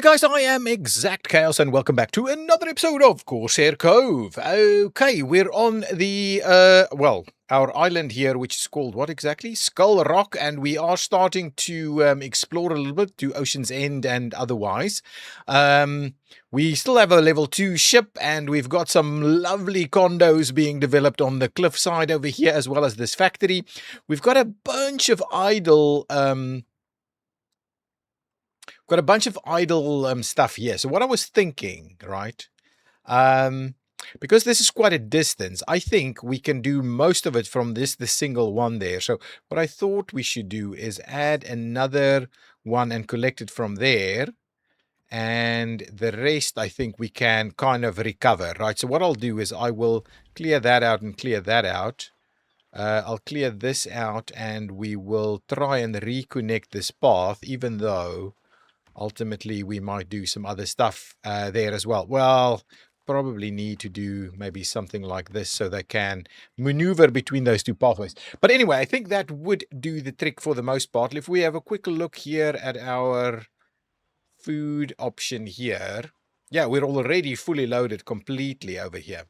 guys, I am ExactChaos and welcome back to another episode of Corsair Cove. Okay, we're on the, our island here, which is called what exactly? Skull Rock, and we are starting to explore a little bit to Ocean's End and otherwise. We still have a level 2 ship, and we've got some lovely condos being developed on the cliffside over here, as well as this factory. We've got a bunch of idle... got a bunch of idle stuff here. So what I was thinking, right, because this is quite a distance, I think we can do most of it from the single one there. So what I thought we should do is add another one and collect it from there. And the rest, I think we can kind of recover, right? So what I'll do is I will clear that out and clear that out. I'll clear this out and we will try and reconnect this path, even though... ultimately, we might do some other stuff there as well. Well, probably need to do maybe something like this so they can maneuver between those two pathways. But anyway, I think that would do the trick for the most part. If we have a quick look here at our food option here. Yeah, we're already fully loaded completely over here.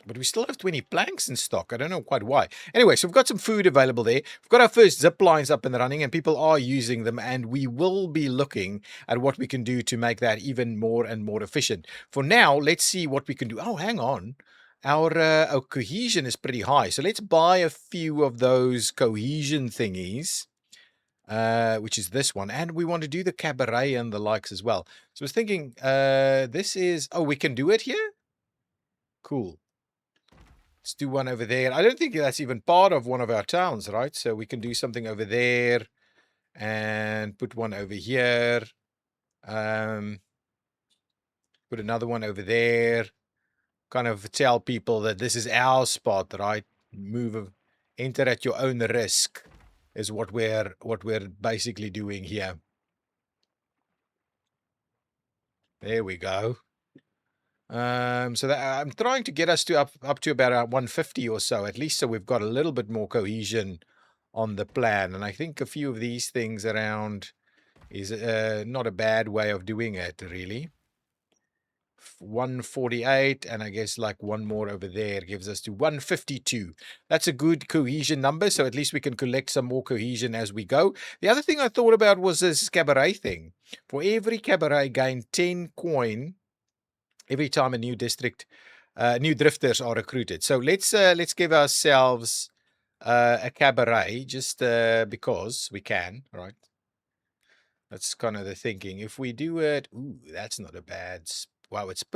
But we still have 20 planks in stock. I don't know quite why. Anyway, so we've got some food available there. We've got our first zip lines up and running, and people are using them. And we will be looking at what we can do to make that even more and more efficient. For now, let's see what we can do. Oh, hang on. Our cohesion is pretty high. So let's buy a few of those cohesion thingies, which is this one. And we want to do the cabaret and the likes as well. So I was thinking, this is... oh, we can do it here? Cool. Let's do one over there. I don't think that's even part of one of our towns, right? So we can do something over there and put one over here. Put another one over there. Kind of tell people that this is our spot, right? Enter at your own risk is what we're basically doing here. There we go. So that, I'm trying to get us to up to about 150 or so, at least, so we've got a little bit more cohesion on the plan. And I think a few of these things around is not a bad way of doing it, really. 148, and I guess like one more over there gives us to 152. That's a good cohesion number, so at least we can collect some more cohesion as we go. The other thing I thought about was this cabaret thing. For every cabaret, gain 10 coin every time a new new drifters are recruited. So let's give ourselves a cabaret just because we can, right? That's kind of the thinking. If we do it, ooh, that's not a bad. Wow, it's a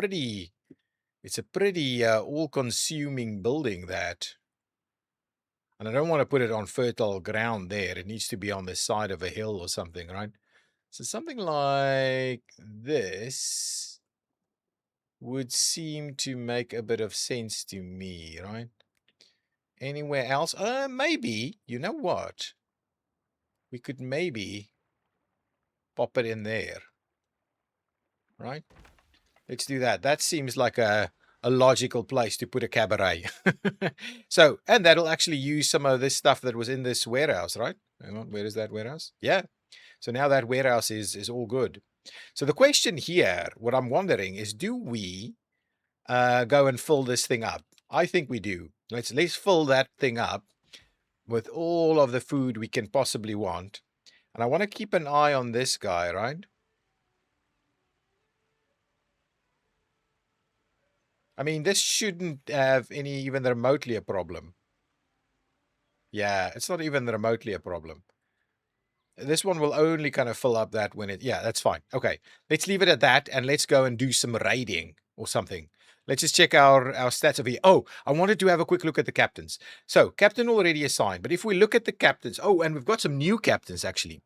pretty all-consuming building, that. And I don't want to put it on fertile ground there. It needs to be on the side of a hill or something, right? So something like this would seem to make a bit of sense to me, right? Anywhere else? Maybe. You know what? We could maybe pop it in there. Right? Let's do that. That seems like a logical place to put a cabaret. So, and that'll actually use some of this stuff that was in this warehouse, right? Hang on, where is that warehouse? Yeah. So now that warehouse is all good. So the question here, what I'm wondering is, do we go and fill this thing up? I think we do. Let's fill that thing up with all of the food we can possibly want. And I want to keep an eye on this guy, right? I mean, this shouldn't have even remotely a problem. Yeah, it's not even remotely a problem. This one will only kind of fill up that when it... yeah, that's fine. Okay, let's leave it at that, and let's go and do some raiding or something. Let's just check our stats over here. Oh, I wanted to have a quick look at the captains. So, captain already assigned. But if we look at the captains... oh, and we've got some new captains, actually.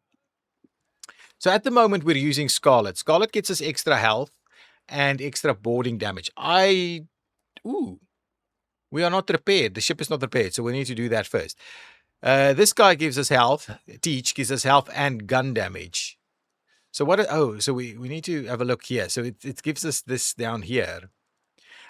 So, at the moment, we're using Scarlet. Scarlet gets us extra health and extra boarding damage. Ooh. We are not repaired. The ship is not repaired, so we need to do that first. This guy gives us health. Teach gives us health and gun damage. So what... oh, so we need to have a look here. So it gives us this down here.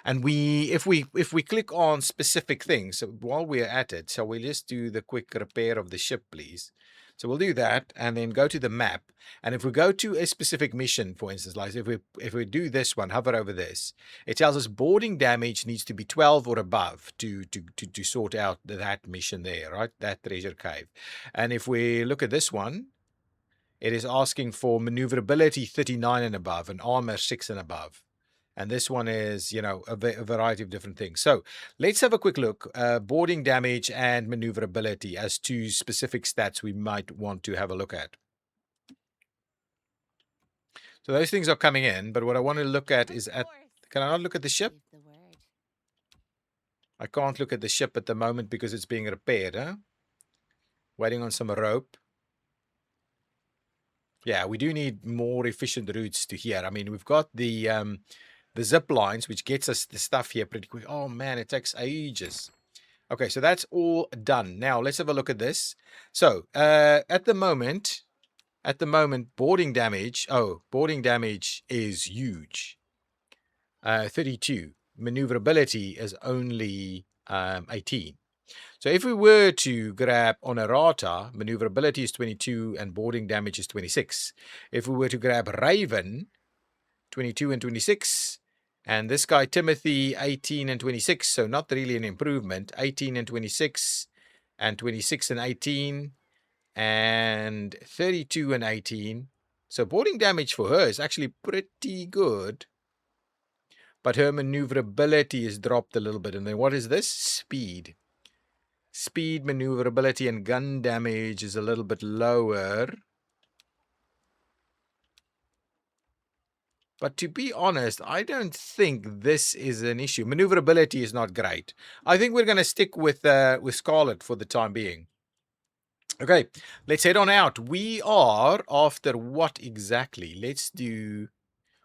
And if we click on specific things, so while we're at it, so we'll just do the quick repair of the ship, please. So we'll do that and then go to the map. And if we go to a specific mission, for instance, like if we do this one, hover over this, it tells us boarding damage needs to be 12 or above to sort out that mission there, right? That treasure cave. And if we look at this one, it is asking for maneuverability 39 and above and armor 6 and above. And this one is, you know, a variety of different things. So let's have a quick look. Boarding damage and maneuverability as two specific stats we might want to have a look at. So those things are coming in, but what I want to look at is at... Can I not look at the ship? I can't look at the ship at the moment because it's being repaired, huh? Waiting on some rope. Yeah, we do need more efficient routes to here. I mean, we've got the zip lines, which gets us the stuff here pretty quick. Oh, man, it takes ages. Okay, so that's all done. Now, let's have a look at this. So, at the moment, boarding damage is huge. 32. Maneuverability is only 18. So if we were to grab Honorata, maneuverability is 22 and boarding damage is 26. If we were to grab Raven, 22 and 26, and this guy Timothy, 18 and 26, so not really an improvement. 18 and 26, and 26 and 18, and 32 and 18. So boarding damage for her is actually pretty good. But her maneuverability is dropped a little bit. And then what is this? Speed. Speed, maneuverability, and gun damage is a little bit lower. But to be honest, I don't think this is an issue. Maneuverability is not great. I think we're going to stick with Scarlet for the time being. Okay, let's head on out. We are after what exactly? Let's do...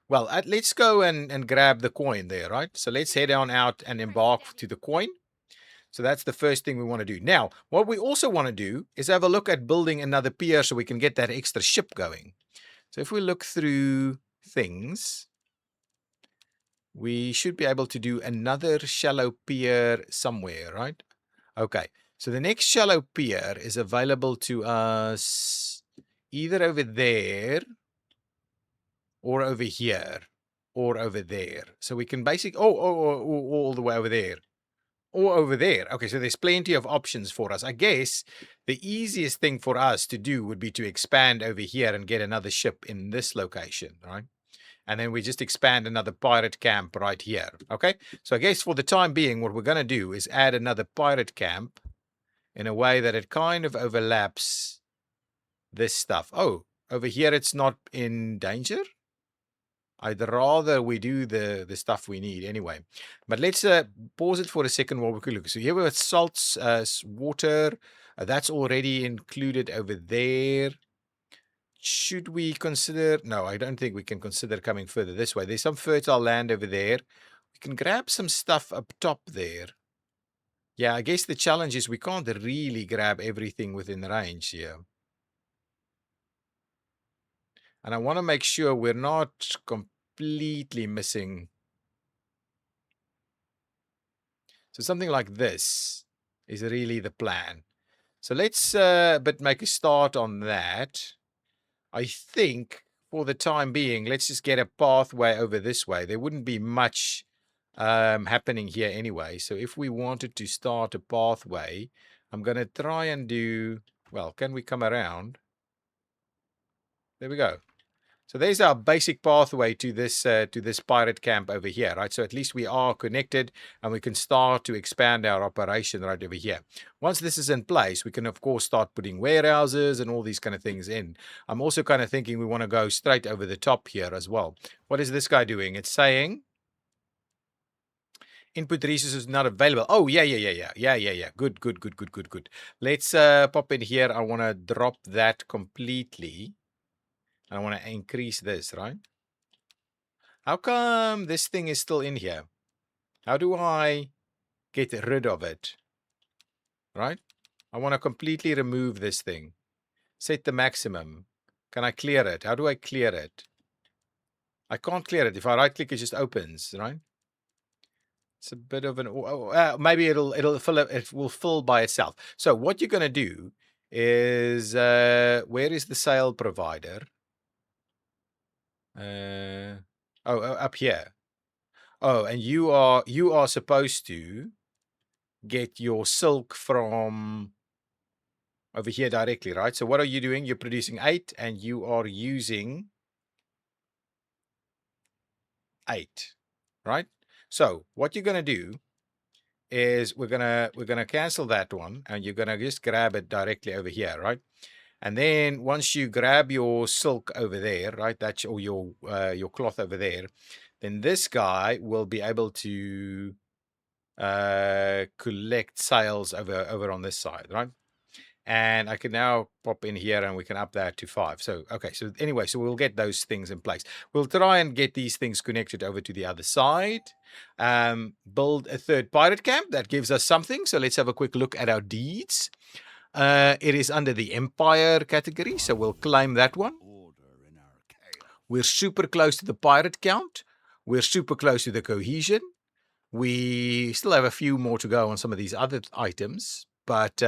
Well, let's go and grab the coin there, right? So let's head on out and embark to the coin. So that's the first thing we want to do. Now, what we also want to do is have a look at building another pier so we can get that extra ship going. So if we look through things, we should be able to do another shallow pier somewhere, right? Okay, so the next shallow pier is available to us either over there or over here or over there. So we can basically... all the way over there. Or over there. Okay, so there's plenty of options for us. I guess the easiest thing for us to do would be to expand over here and get another ship in this location, right? And then we just expand another pirate camp right here, okay? So I guess for the time being, what we're going to do is add another pirate camp in a way that it kind of overlaps this stuff. Oh, over here it's not in danger? I'd rather we do the stuff we need anyway. But let's pause it for a second while we could look. So here we have salts, water. That's already included over there. Should we consider... No, I don't think we can consider coming further this way. There's some fertile land over there. We can grab some stuff up top there. Yeah, I guess the challenge is we can't really grab everything within range here. And I want to make sure we're not completely missing. So something like this is really the plan. So let's make a start on that. I think for the time being, let's just get a pathway over this way. There wouldn't be much happening here anyway. So if we wanted to start a pathway, I'm going to try and do... Well, can we come around? There we go. So there's our basic pathway to this pirate camp over here, right? So at least we are connected and we can start to expand our operation right over here. Once this is in place, we can, of course, start putting warehouses and all these kind of things in. I'm also kind of thinking we want to go straight over the top here as well. What is this guy doing? It's saying... Input resources not available. Oh, yeah. Good. Let's pop in here. I want to drop that completely. I want to increase this, right? How come this thing is still in here? How do I get rid of it? Right? I want to completely remove this thing. Set the maximum. Can I clear it? How do I clear it? I can't clear it. If I right click, it just opens, right? It's a bit of an... maybe it'll fill. It will fill by itself. So what you're going to do is where is the sail provider? Up here. Oh, and you are supposed to get your silk from over here directly, right? So what are you doing? You're producing 8 and you are using 8, right? So what you're going to do is we're gonna cancel that one, and you're gonna just grab it directly over here, right? And then once you grab your silk over there, right, that's or your cloth over there, then this guy will be able to collect sails over on this side, right? And I can now pop in here and we can up that to 5. So, okay. So anyway, so we'll get those things in place. We'll try and get these things connected over to the other side. Build a third pirate camp. That gives us something. So let's have a quick look at our deeds. It is under the Empire category. So we'll claim that one. We're super close to the pirate count. We're super close to the cohesion. We still have a few more to go on some of these other items, but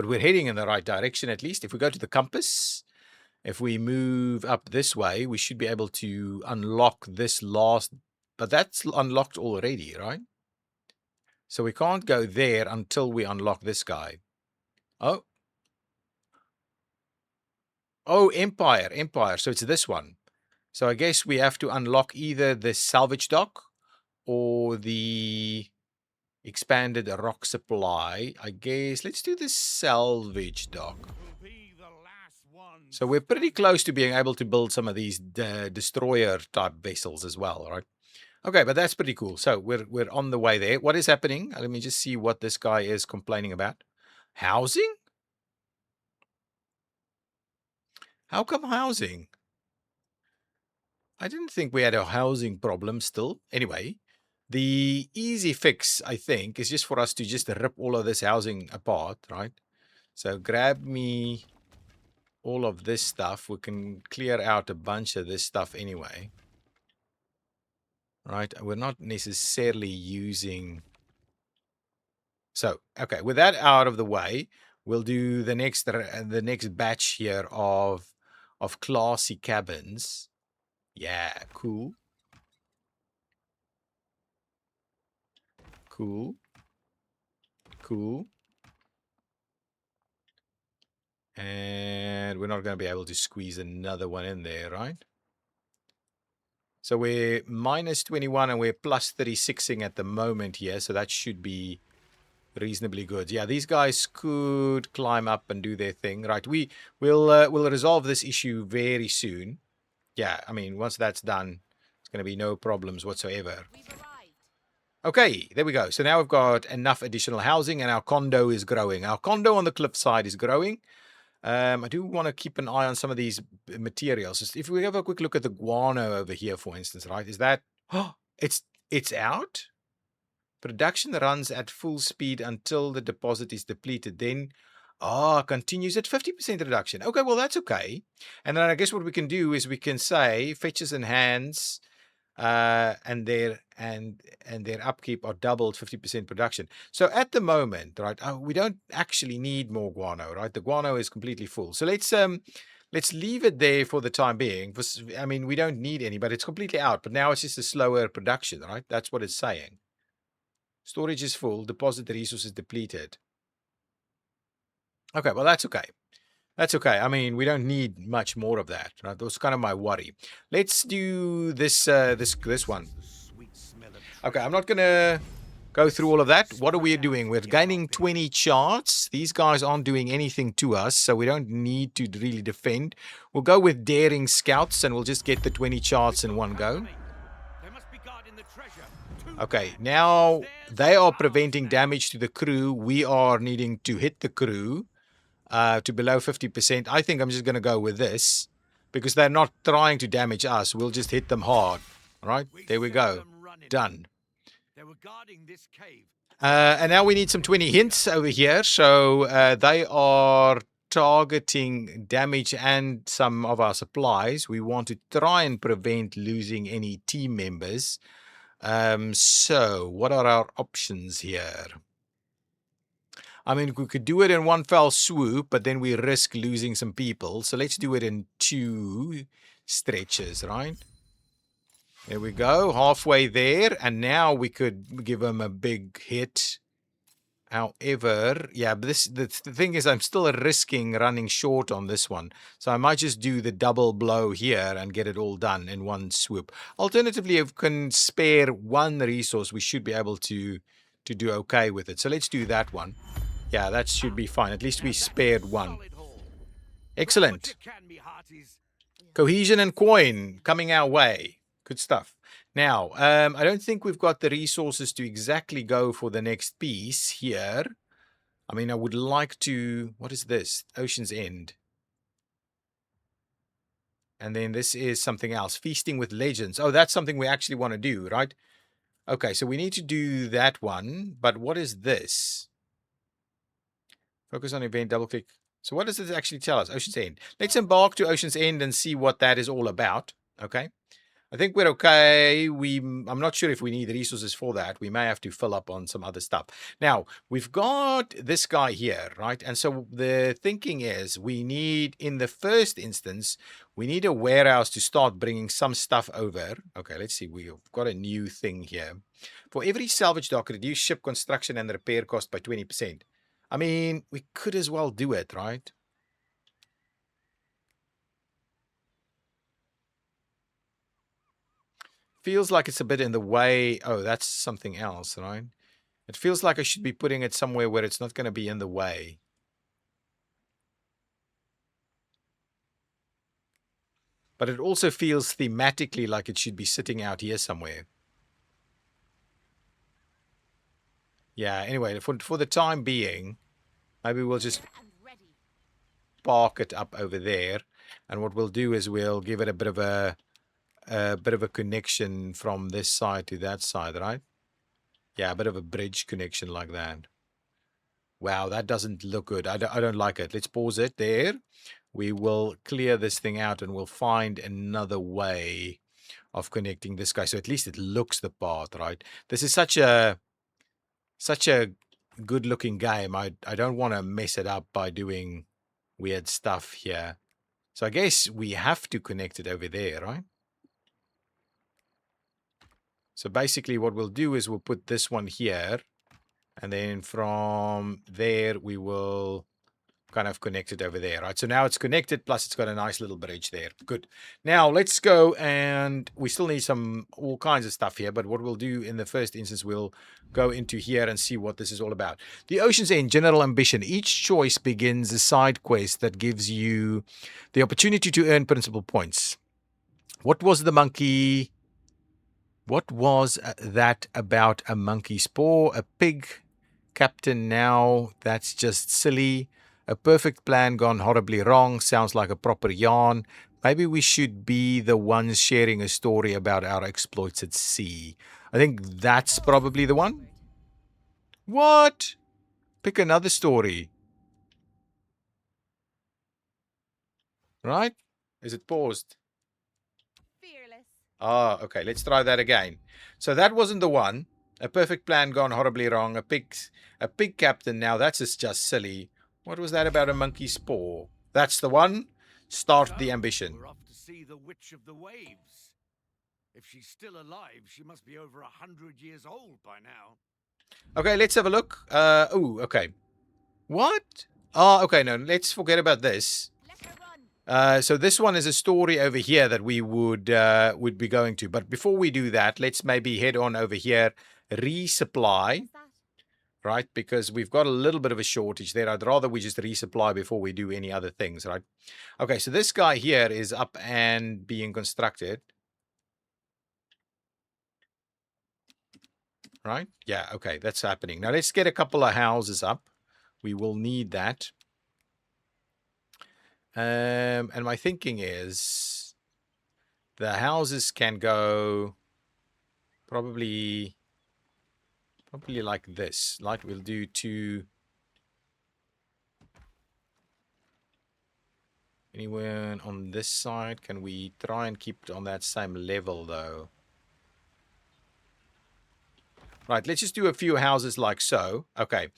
we're heading in the right direction at least. If we go to the compass, if we move up this way, we should be able to unlock this last, but that's unlocked already, right? So we can't go there until we unlock this guy. Oh, Empire. So it's this one. So I guess we have to unlock either the salvage dock or the expanded rock supply. I guess let's do the salvage dock. So we're pretty close to being able to build some of these destroyer type vessels as well, right? Okay, but that's pretty cool. So we're on the way there. What is happening? Let me just see what this guy is complaining about. Housing? How come housing? I didn't think we had a housing problem still. Anyway, the easy fix, I think, is just for us to just rip all of this housing apart, right? So grab me all of this stuff. We can clear out a bunch of this stuff anyway. Right? We're not necessarily using... So, okay, with that out of the way, we'll do the next batch here of classy cabins. Yeah, cool. Cool. Cool. And we're not going to be able to squeeze another one in there, right? So we're minus 21 and we're plus 36ing at the moment here. So that should be reasonably good. Yeah, these guys could climb up and do their thing. Right, we'll resolve this issue very soon. Yeah, I mean, once that's done, it's going to be no problems whatsoever. Okay, there we go. So now we've got enough additional housing and our condo is growing. Our condo on the cliffside is growing. I do want to keep an eye on some of these materials. Just if we have a quick look at the guano over here, for instance, right? Is that... Oh, it's out? Production runs at full speed until the deposit is depleted. Then, continues at 50% reduction. Okay, well, that's okay. And then I guess what we can do is we can say fetches and hands and their upkeep are doubled 50% production. So at the moment, right, we don't actually need more guano, right? The guano is completely full. So let's leave it there for the time being. I mean, we don't need any, but it's completely out. But now it's just a slower production, right? That's what it's saying. Storage is full. Deposit resources depleted. Okay, well, that's okay. That's okay. I mean, we don't need much more of that. Right? That was kind of my worry. Let's do this this one. Okay, I'm not going to go through all of that. What are we doing? We're gaining 20 charts. These guys aren't doing anything to us, so we don't need to really defend. We'll go with daring scouts, and we'll just get the 20 charts in one go. Okay, now they are preventing damage to the crew. We are needing to hit the crew to below 50%. I think I'm just going to go with this because they're not trying to damage us. We'll just hit them hard. All right, there we go. Done. And now we need some 20 hints over here. So they are targeting damage and some of our supplies. We want to try and prevent losing any team members. So what are our options here? I mean, we could do it in one fell swoop, but then we risk losing some people. So let's do it in 2 stretches, right? There we go, halfway there. And now we could give them a big hit. However, yeah, but the thing is, I'm still risking running short on this one. So I might just do the double blow here and get it all done in one swoop. Alternatively, if we can spare 1 resource, we should be able to do okay with it. So let's do that one. Yeah, that should be fine. At least we spared 1. Excellent. Cohesion and coin coming our way. Good stuff. Now, I don't think we've got the resources to exactly go for the next piece here. I mean, I would like to... What is this? Ocean's End. And then this is something else. Feasting with Legends. Oh, that's something we actually want to do, right? Okay, so we need to do that one. But what is this? Focus on event, double click. So what does this actually tell us? Ocean's End. Let's embark to Ocean's End and see what that is all about. Okay. I think we're okay. I'm not sure if we need resources for that. We may have to fill up on some other stuff. Now, we've got this guy here, right? And so the thinking is we need, in the first instance, we need a warehouse to start bringing some stuff over. Okay, let's see. We've got a new thing here. For every salvage dock, reduce ship construction and repair cost by 20%. I mean, we could as well do it, right? Feels like it's a bit in the way. Oh, that's something else, right? It feels like I should be putting it somewhere where it's not going to be in the way. But it also feels thematically like it should be sitting out here somewhere. Yeah, anyway, for the time being, maybe we'll just park it up over there. And what we'll do is we'll give it a bit of a connection from this side to that side, right? Yeah, a bit of a bridge connection like that. Wow, that doesn't look good. I don't like it. Let's pause it there. We will clear this thing out and we'll find another way of connecting this guy. So at least it looks the part, right? This is such a good looking game. I don't want to mess it up by doing weird stuff here. So I guess we have to connect it over there, right? So basically what we'll do is we'll put this one here. And then from there, we will kind of connect it over there, right? So now it's connected, plus it's got a nice little bridge there. Good. Now let's go, and we still need all kinds of stuff here, but what we'll do in the first instance, we'll go into here and see what this is all about. The Ocean's End, General Ambition. Each choice begins a side quest that gives you the opportunity to earn principal points. What was the monkey... What was that about a monkey's paw? A pig captain now? That's just silly. A perfect plan gone horribly wrong. Sounds like a proper yarn. Maybe we should be the ones sharing a story about our exploits at sea. I think that's probably the one. What? Pick another story. Right? Is it paused? Ah, okay. Let's try that again. So that wasn't the one. A perfect plan gone horribly wrong. A pig captain now. That's just silly. What was that about a monkey's paw? That's the one. Start the ambition. We're off to see the Witch of the Waves. If she's still alive, she must be over 100 years old by now. Okay, let's have a look. Oh, okay. What? Oh, okay. No, let's forget about this. So this one is a story over here that we would be going to. But before we do that, let's maybe head on over here, resupply, right? Because we've got a little bit of a shortage there. I'd rather we just resupply before we do any other things, right? Okay, so this guy here is up and being constructed. Right? Yeah, okay, that's happening. Now let's get a couple of houses up. We will need that. And my thinking is the houses can go probably like this. Like we'll do 2. Anywhere on this side? Can we try and keep it on that same level though? Right, let's just do a few houses like so. Okay.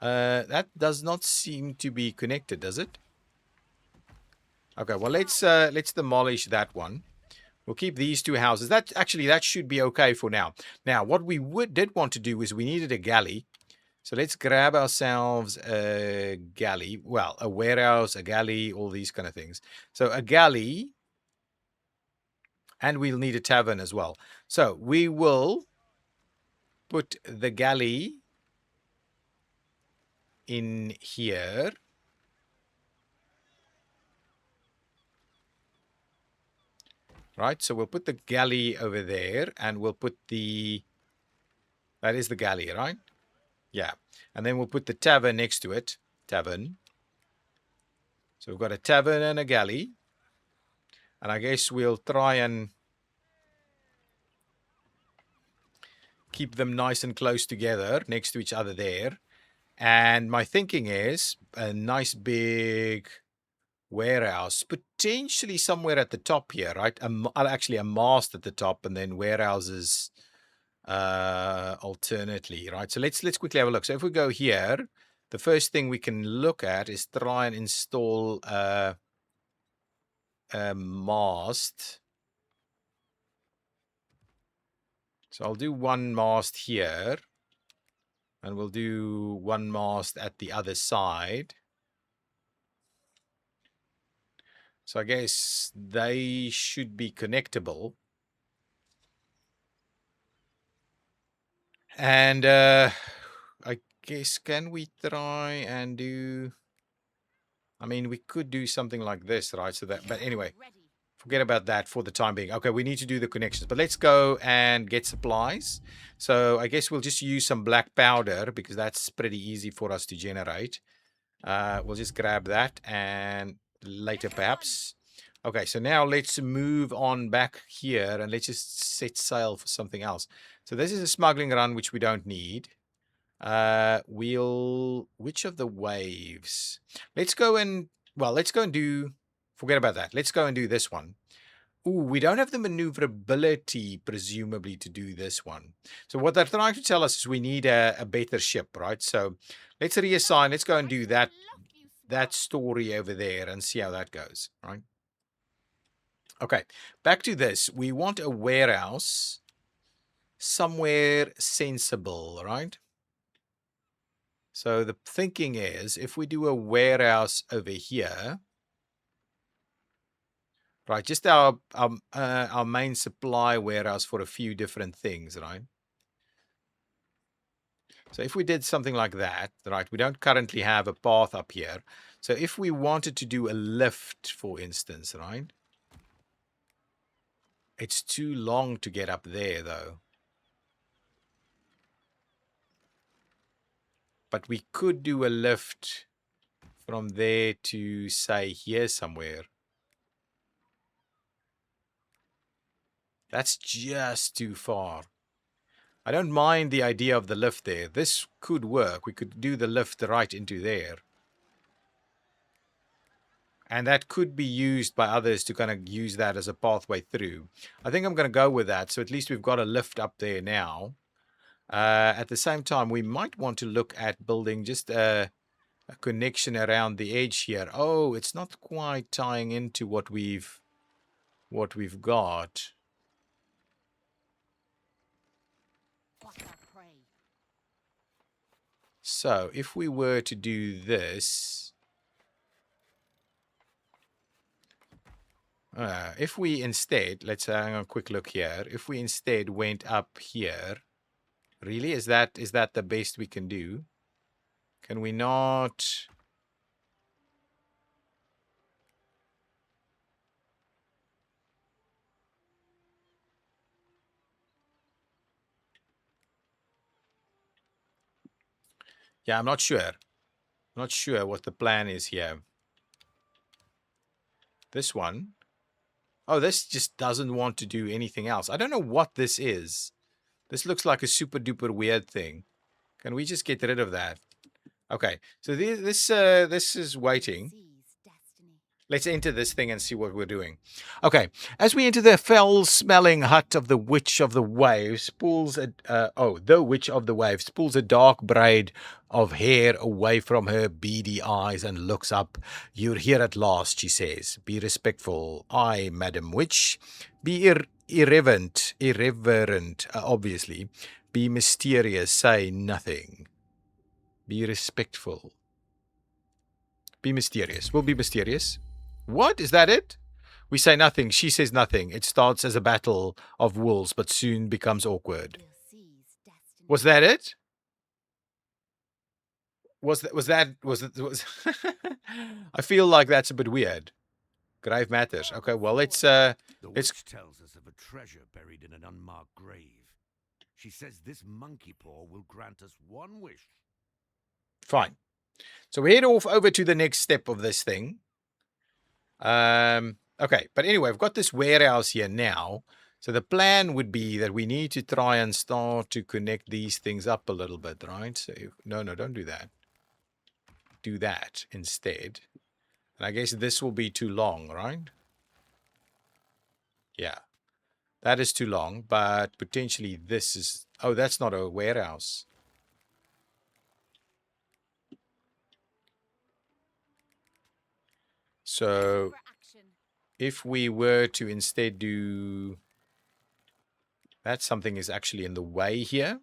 That does not seem to be connected, does it? Okay, well let's demolish that one. We'll keep these two houses. That should be okay for now. Now, what we did want to do is we needed a galley. So let's grab ourselves a galley. Well, a warehouse, a galley, all these kind of things. So a galley, and we'll need a tavern as well. So we will put the galley in here. Right, so we'll put the galley over there, and we'll put the... That is the galley, right? Yeah. And then we'll put the tavern next to it. Tavern. So we've got a tavern and a galley. And I guess we'll try and keep them nice and close together next to each other there. And my thinking is a nice big warehouse, potentially somewhere at the top here, right? Actually, a mast at the top, and then warehouses alternately, right? So let's quickly have a look. So if we go here, the first thing we can look at is try and install a mast. So I'll do one mast here, and we'll do one mast at the other side. So I guess they should be connectable. And I guess, can we try and do... I mean, we could do something like this, right? So that, but anyway, forget about that for the time being. Okay, we need to do the connections, but let's go and get supplies. So I guess we'll just use some black powder because that's pretty easy for us to generate. We'll just grab that and later perhaps. Okay, so now let's move on back here and let's just set sail for something else. So this is a smuggling run, which we don't need. Which of the waves? Let's go and do, forget about that. Let's go and do this one. Ooh, we don't have the maneuverability, presumably, to do this one. So what they're trying to tell us is we need a better ship, right? So let's reassign. Let's go and do that story over there and see how that goes, right? Okay, back to this. We want a warehouse somewhere sensible, right? So the thinking is, if we do a warehouse over here, right, just our main supply warehouse for a few different things, right? So if we did something like that, right, we don't currently have a path up here. So if we wanted to do a lift, for instance, right? It's too long to get up there, though. But we could do a lift from there to, say, here somewhere. That's just too far. I don't mind the idea of the lift there. This could work. We could do the lift right into there. And that could be used by others to kind of use that as a pathway through. I think I'm going to go with that. So at least we've got a lift up there now. At the same time, we might want to look at building just a connection around the edge here. Oh, it's not quite tying into what we've got. So if we were to do this, if we instead, let's hang on a quick look here. If we instead went up here, really, is that the best we can do? Can we not? Yeah, I'm not sure. I'm not sure what the plan is here. This one. Oh, this just doesn't want to do anything else. I don't know what this is. This looks like a super duper weird thing. Can we just get rid of that? Okay, so this is waiting. Let's enter this thing and see what we're doing. Okay, as we enter the foul-smelling hut of the Witch of the Waves, the Witch of the Waves pulls a dark braid of hair away from her beady eyes and looks up. "You're here at last," she says. "Be respectful." "Aye, Madam Witch." "Be irreverent, obviously. Be mysterious, say nothing. Be respectful. Be mysterious. We'll be mysterious. What? Is that it? We say nothing. She says nothing. It starts as a battle of wolves, but soon becomes awkward. Was that it? Was I feel like that's a bit weird. Grave matters. Okay, well, The witch tells us of a treasure buried in an unmarked grave. She says this monkey paw will grant us one wish. Fine. So we head off over to the next step of this thing. Okay, but anyway, I've got this warehouse here now. So the plan would be that we need to try and start to connect these things up a little bit, right? So no, don't do that. Do that instead. And I guess this will be too long, right? Yeah. That is too long, but potentially this is... Oh, that's not a warehouse. So if we were to instead do... That something is actually in the way here.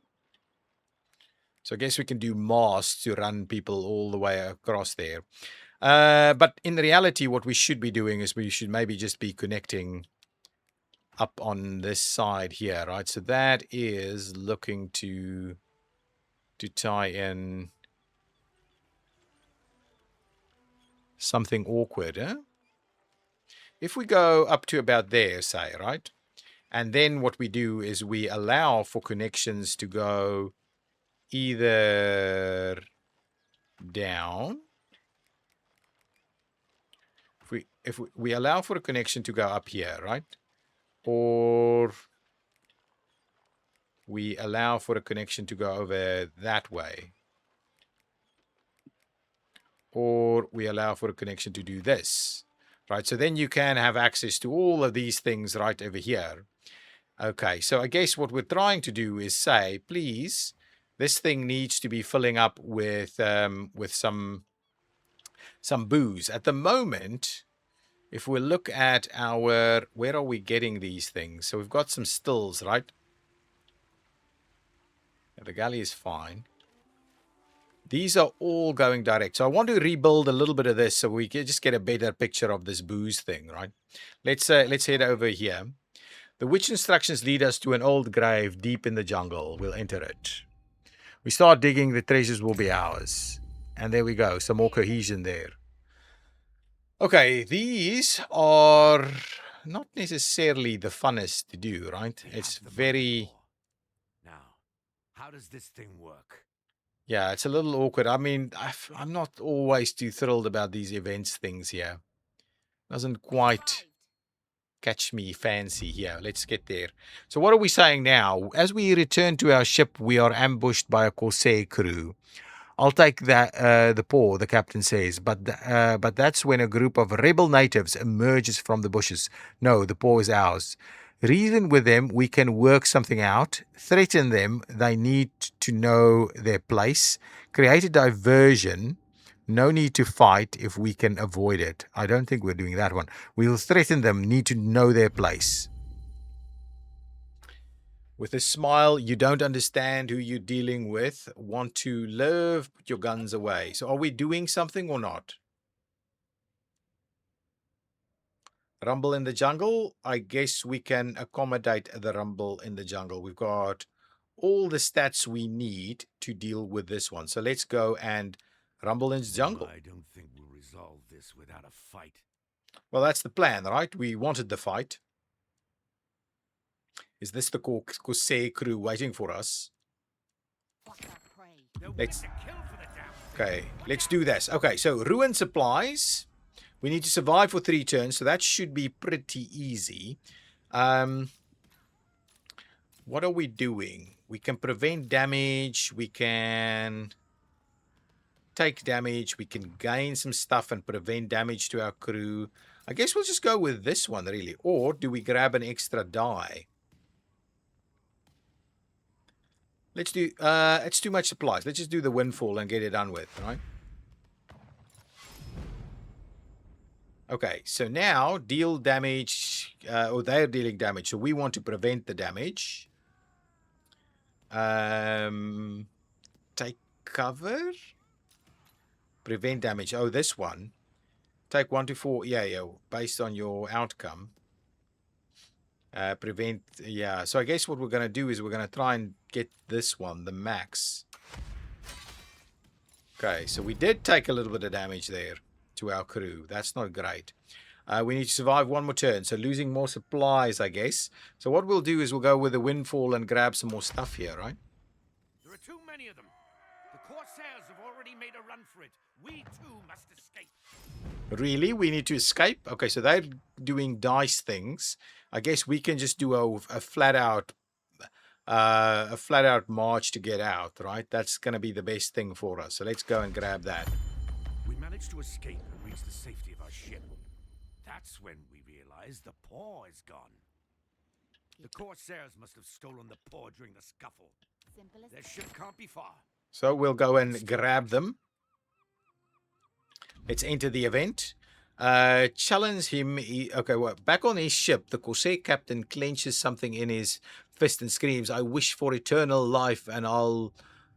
So I guess we can do masts to run people all the way across there. But in reality, what we should be doing is we should maybe just be connecting up on this side here, right? So that is looking to tie in something awkward, huh? If we go up to about there, say, right? And then what we do is we allow for connections to go either down. If we allow for a connection to go up here, right? Or we allow for a connection to go over that way. Or we allow for a connection to do this, right? So then you can have access to all of these things right over here. Okay, so I guess what we're trying to do is say, please, this thing needs to be filling up with some booze. At the moment, if we look at our, where are we getting these things? So we've got some stills, right? The galley is fine. These are all going direct. So I want to rebuild a little bit of this so we can just get a better picture of this booze thing, right? Let's head over here. The witch instructions lead us to an old grave deep in the jungle. We'll enter it. We start digging, the treasures will be ours. And there we go, some more cohesion there. Okay, these are not necessarily the funnest to do, right? It's very... Now, how does this thing work? Yeah, it's a little awkward. I mean, I'm not always too thrilled about these events things here. Doesn't quite catch me fancy here. Let's get there. So what are we saying now? As we return to our ship, we are ambushed by a Corsair crew. I'll take that, the paw, the captain says, but that's when a group of rebel natives emerges from the bushes. No, the paw is ours. Reason with them, we can work something out. Threaten them, they need to know their place. Create a diversion. No need to fight if we can avoid it. I don't think we're doing that one. We'll threaten them, need to know their place. With a smile, you don't understand who you're dealing with. Want to live, put your guns away. So are we doing something or not? Rumble in the jungle. I guess we can accommodate the rumble in the jungle. We've got all the stats we need to deal with this one. So let's go and rumble in the jungle. I don't think we'll resolve this without a fight. Well, that's the plan, right? We wanted the fight. Is this the Corsair crew waiting for us? Let's do this. Okay, so ruin supplies. We need to survive for 3 turns, so that should be pretty easy. What are we doing? We can prevent damage. We can take damage. We can gain some stuff and prevent damage to our crew. I guess we'll just go with this one, really. Or do we grab an extra die? Let's do, it's too much supplies. Let's just do the windfall and get it done with, right? Okay, so now deal damage, or they're dealing damage, so we want to prevent the damage. Take cover? Prevent damage. Oh, this one. Take 1 to 4, yeah, based on your outcome. Prevent, yeah. So I guess what we're going to do is we're going to try and get this one, the max. Okay, so we did take a little bit of damage there to our crew. That's not great. We need to survive one more turn, so losing more supplies, I guess. So what we'll do is we'll go with the windfall and grab some more stuff here, right? There are too many of them. The Corsairs have already made a run for it. We too must escape. Really? We need to escape? Okay, so they're doing dice things. I guess we can just do a flat out march to get out, right? That's going to be the best thing for us. So let's go and grab that. We managed to escape and reach the safety of our ship. That's when we realized the paw is gone. The Corsairs must have stolen the paw during the scuffle. Their ship can't be far. So we'll go and grab them. Let's enter the event. Challenge him. Okay, well, back on his ship, the Corsair captain clenches something in his fist and screams, "I wish for eternal life, and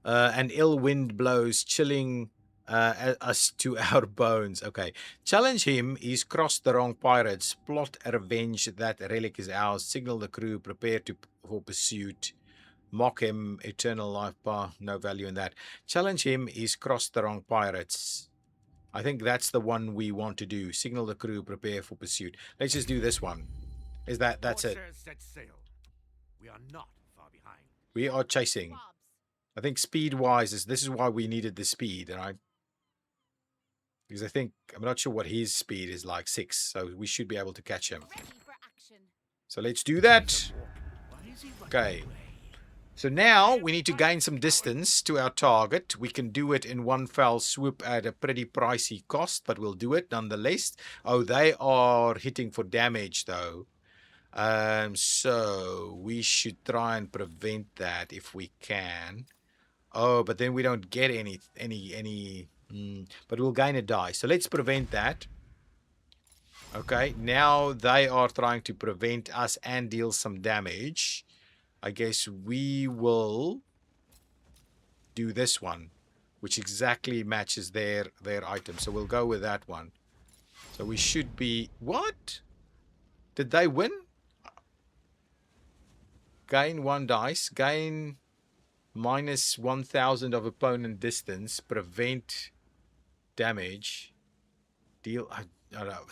an ill wind blows, chilling us to our bones." Okay. Challenge him. He's crossed the wrong pirates. Plot a revenge. That relic is ours. Signal the crew. Prepare for pursuit. Mock him. Eternal life bar. No value in that. Challenge him. He's crossed the wrong pirates. I think that's the one we want to do. Signal the crew. Prepare for pursuit. Let's just do this one. That's it? Set sail. We are not far behind. We are chasing. I think speed-wise, this is why we needed the speed, right? Because I'm not sure what his speed is like, 6, so we should be able to catch him. So let's do that. Okay. So now we need to gain some distance to our target. We can do it in one fell swoop at a pretty pricey cost, but we'll do it nonetheless. Oh, they are hitting for damage though. So we should try and prevent that if we can. Oh, but then we don't get any but we'll gain a die. So let's prevent that. Okay, now they are trying to prevent us and deal some damage. I guess we will do this one, which exactly matches their item. So we'll go with that one. So we should be... What? Did they win? Gain 1 dice. Gain minus 1,000 of opponent distance. Prevent damage. Deal... I don't know.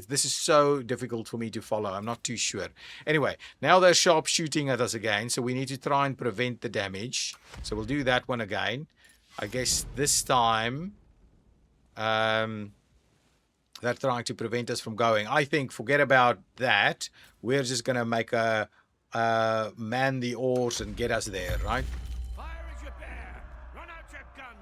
This is so difficult for me to follow. I'm not too sure. Anyway, now they're sharp shooting at us again, so we need to try and prevent the damage. So we'll do that one again. I guess this time they're trying to prevent us from going. I think forget about that. We're just going to make a man the oars and get us there, right? Fire as you bear. Run out your guns.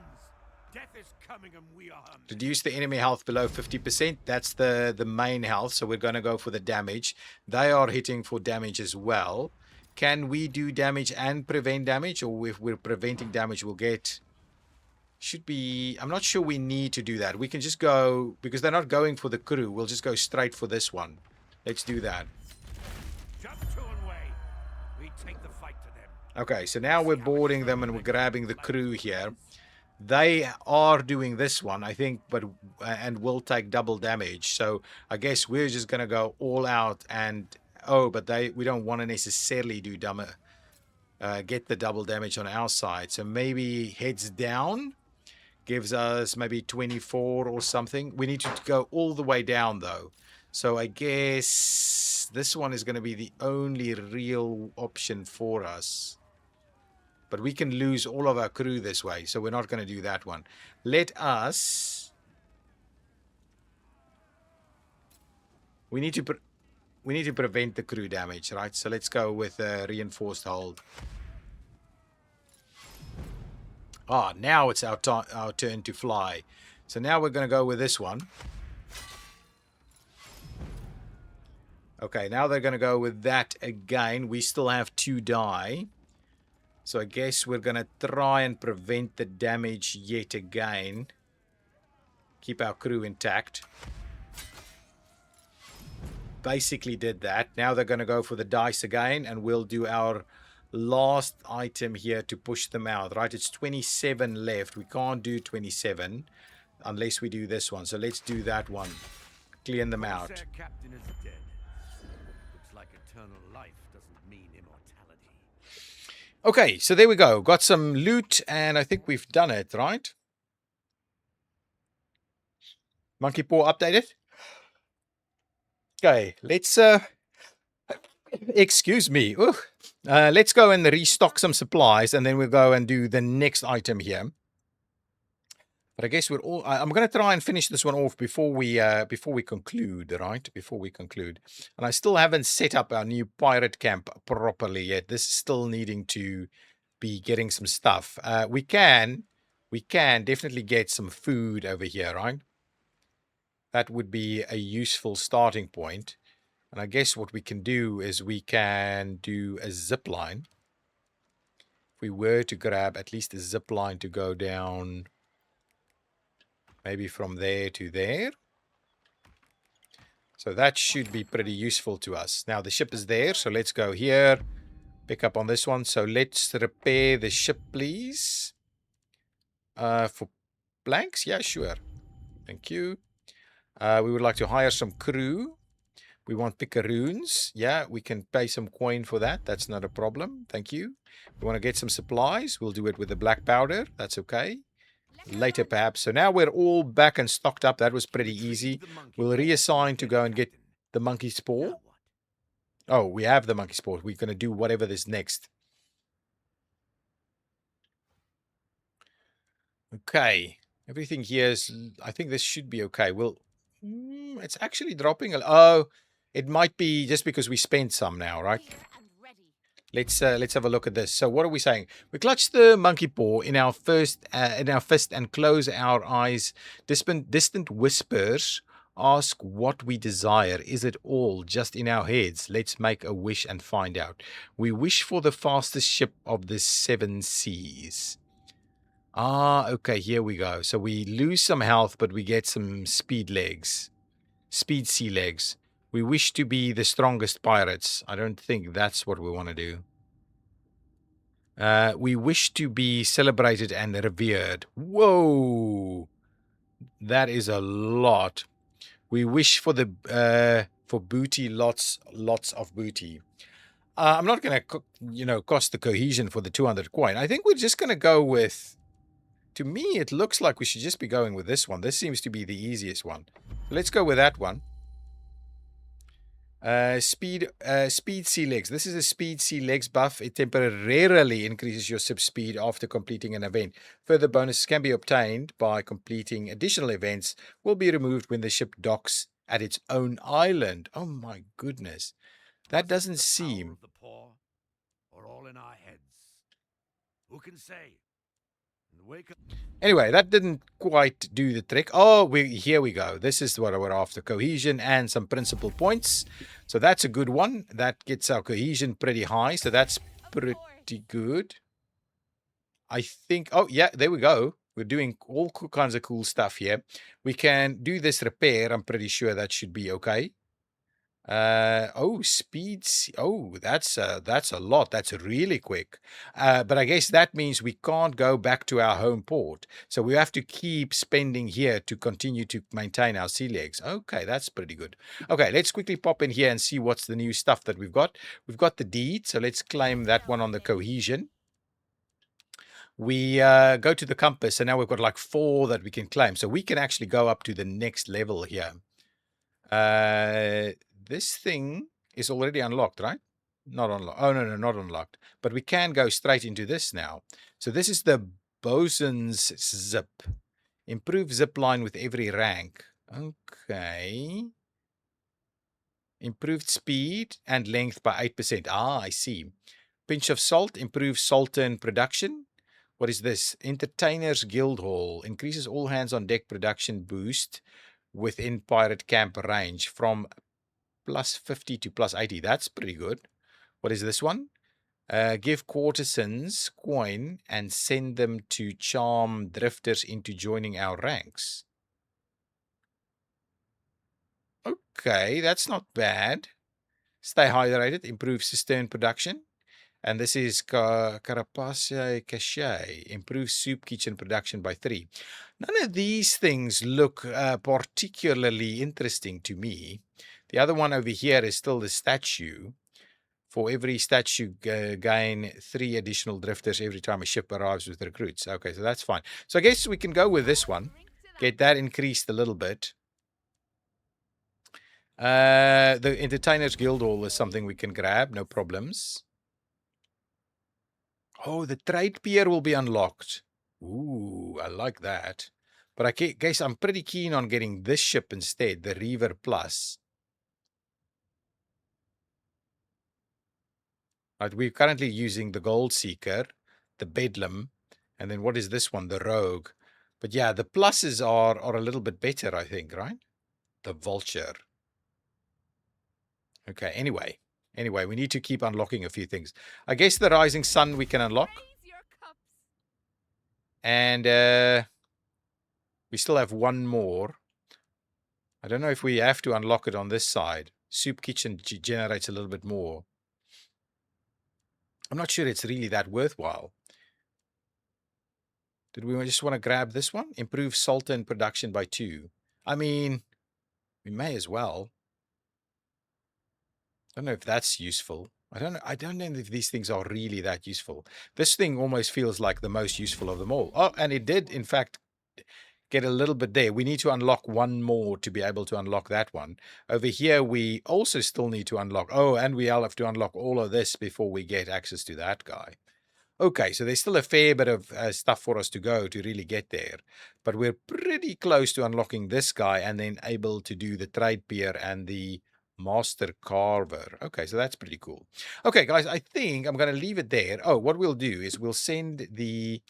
Death is coming and we are hummed. Reduce the enemy health below 50%. That's the main health, so we're going to go for the damage. They are hitting for damage as well. Can we do damage and prevent damage? Or if we're preventing damage, we'll get... Should be... I'm not sure we need to do that. We can just go... Because they're not going for the crew. We'll just go straight for this one. Let's do that. Jump to and way. We take the fight to them. Okay, so now we're boarding them and we're grabbing the crew here. They are doing this one, I think, and will take double damage. So I guess we're just going to go all out and... Oh, but we don't want to necessarily do get the double damage on our side. So maybe heads down gives us maybe 24 or something. We need to go all the way down, though. So I guess this one is going to be the only real option for us. But we can lose all of our crew this way, so we're not going to do that one. Let us... We need to prevent the crew damage, right? So let's go with reinforced hold. Ah, now it's our turn to fly. So now we're going to go with this one. Okay, now they're going to go with that again. We still have 2 die. So I guess we're going to try and prevent the damage yet again. Keep our crew intact. Basically did that. Now they're going to go for the dice again, and we'll do our last item here to push them out, right? It's 27 left. We can't do 27 unless we do this one. So let's do that one. Clean them out. Corsair captain is dead. Looks like eternal life doesn't mean immortality. Okay, so there we go. Got some loot, and I think we've done it, right? Monkey paw updated. Okay, let's excuse me. Let's go and restock some supplies, and then we'll go and do the next item here. But I guess we're all. I'm going to try and finish this one off before we conclude, right? Before we conclude, and I still haven't set up our new pirate camp properly yet. This is still needing to be getting some stuff. We can definitely get some food over here, right? That would be a useful starting point. And I guess what we can do is we can do a zip line. If we were to grab at least a zip line to go down, maybe from there to there. So that should be pretty useful to us. Now the ship is there, so let's go here. Pick up on this one. So let's repair the ship, please. For blanks? Yeah, sure. Thank you. We would like to hire some crew. We want picaroons. Yeah, we can pay some coin for that. That's not a problem. Thank you. We want to get some supplies. We'll do it with the black powder. That's okay. Later, perhaps. So now we're all back and stocked up. That was pretty easy. We'll reassign to go and get the monkey's paw. Oh, we have the monkey's paw. We're going to do whatever this next. Okay. Everything here is... I think this should be okay. Well, it's actually dropping. Oh, it might be just because we spent some now, right? Let's have a look at this. So what are we saying? We clutch the monkey paw in our fist and close our eyes. Distant whispers ask what we desire. Is it all just in our heads? Let's make a wish and find out. We wish for the fastest ship of the 7 seas. Ah, okay, here we go. So we lose some health, but we get some speed legs. Speed sea legs. We wish to be the strongest pirates. I don't think that's what we want to do. We wish to be celebrated and revered. Whoa! That is a lot. We wish for the for booty, lots of booty. I'm not going to, cost the cohesion for the 200 coin. I think we're just going to go with... To me, it looks like we should just be going with this one. This seems to be the easiest one. Let's go with that one. Speed sea legs. This is a speed sea legs buff. It temporarily increases your ship speed after completing an event. Further bonuses can be obtained by completing additional events. Will be removed when the ship docks at its own island. Oh my goodness. That doesn't seem... The paw, or all in our heads. Who can say? Wake up. Anyway, that didn't quite do the trick. Oh, here we go. This is what we're after. Cohesion and some principal points. So that's a good one. That gets our cohesion pretty high. So that's pretty good. I think... Oh, yeah, there we go. We're doing all kinds of cool stuff here. We can do this repair. I'm pretty sure that should be okay. Oh, speeds. Oh, that's a lot. That's really quick. But I guess that means we can't go back to our home port. So we have to keep spending here to continue to maintain our sea legs. Okay, that's pretty good. Okay, let's quickly pop in here and see what's the new stuff that we've got. We've got the deed. So let's claim that one on the cohesion. We go to the compass, and now we've got like 4 that we can claim. So we can actually go up to the next level here. This thing is already unlocked, right? Not unlocked. Oh, no, not unlocked. But we can go straight into this now. So this is the bosun's zip. Improve zip line with every rank. Okay. Improved speed and length by 8%. Ah, I see. Pinch of salt. Improves saltern production. What is this? Entertainers Guild Hall. Increases all hands on deck production boost within pirate camp range from +50 to +80. That's pretty good. What is this one? Give courtesans coin and send them to charm drifters into joining our ranks. Okay, that's not bad. Stay hydrated, improve cistern production. And this is Carapace Cache, improve soup kitchen production by 3. None of these things look particularly interesting to me. The other one over here is still the statue. For every statue, gain 3 additional drifters every time a ship arrives with recruits. Okay, so that's fine. So I guess we can go with this one. Get that increased a little bit. The Entertainers Guild Hall is something we can grab, no problems. Oh, the trade pier will be unlocked. Ooh, I like that. But I guess I'm pretty keen on getting this ship instead, the Reaver Plus. Right, we're currently using the Gold Seeker, the Bedlam, and then what is this one, the Rogue. But yeah, the pluses are a little bit better, I think, right? The Vulture. Okay, anyway, we need to keep unlocking a few things. I guess the Rising Sun we can unlock. And we still have one more. I don't know if we have to unlock it on this side. Soup Kitchen generates a little bit more. I'm not sure it's really that worthwhile. Did we just want to grab this one? Improve salt and production by 2. I mean, we may as well. I don't know if that's useful. I don't know if these things are really that useful. This thing almost feels like the most useful of them all. Oh, and it did, in fact, get a little bit there. We need to unlock one more to be able to unlock that one. Over here, we also still need to unlock. Oh, and we all have to unlock all of this before we get access to that guy. Okay, so there's still a fair bit of stuff for us to go to really get there. But we're pretty close to unlocking this guy and then able to do the trade pier and the master carver. Okay, so that's pretty cool. Okay, guys, I think I'm going to leave it there. Oh, what we'll do is we'll send the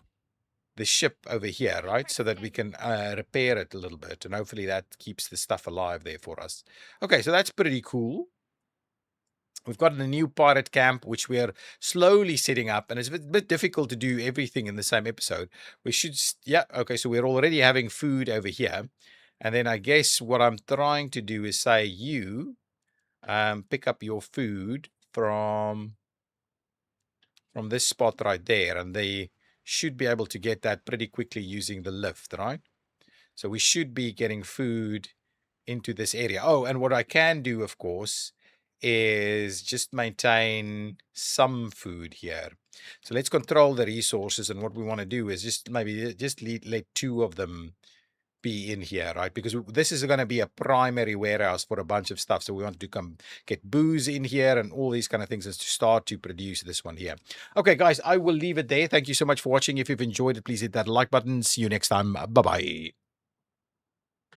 ship over here, right? So that we can repair it a little bit. And hopefully that keeps the stuff alive there for us. Okay, so that's pretty cool. We've got a new pirate camp, which we are slowly setting up, and it's a bit difficult to do everything in the same episode. We should, yeah, okay, so we're already having food over here. And then I guess what I'm trying to do is say, you pick up your food from this spot right there, and they should be able to get that pretty quickly using the lift, right? So we should be getting food into this area. Oh, and what I can do, of course, is just maintain some food here. So let's control the resources, and what we want to do is just maybe just let 2 of them be in here, right? Because this is going to be a primary warehouse for a bunch of stuff. So we want to come get booze in here and all these kind of things, is to start to produce this one here. Okay, guys, I will leave it there. Thank you so much for watching. If you've enjoyed it, please hit that like button. See you next time. Bye-bye.